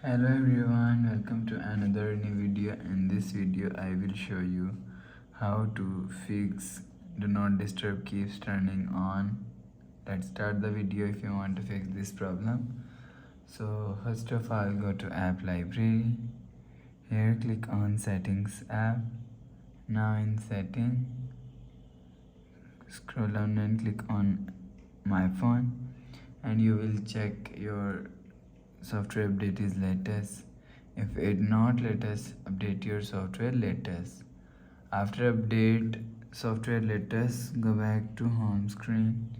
Hello everyone, welcome to another new video. In this video I will show you how to fix do not disturb keeps turning on. Let's start the video if you want to fix this problem. So first of all, go to app library. Here click on settings app. Now in setting, scroll down and click on my phone, and you will check your software update is latest. If it not latest, update your software latest. After update software latest, go back to home screen.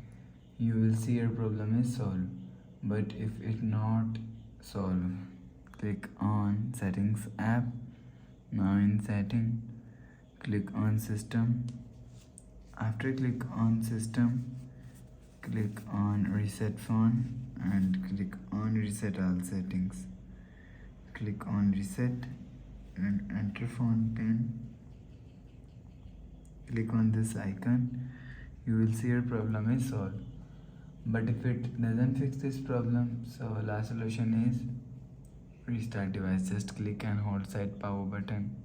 You will see your problem is solved. But if it not solved, click on settings app. Now in setting, click on system. After click on system, click on reset phone and click on reset all settings. Click on reset and enter phone pin. Click on this icon. You will see your problem is solved. But if it doesn't fix this problem, so last solution is restart device. Just click and hold side power button.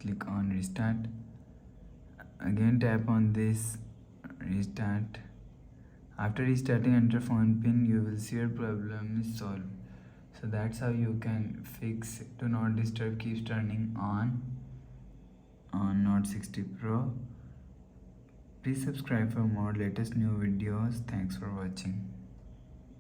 Click on restart. Again tap on this restart. After restarting, enter phone pin. You will see your problem is solved. So that's how you can fix do not disturb keeps turning on Note 60 Pro. Please subscribe for more latest new videos. Thanks for watching.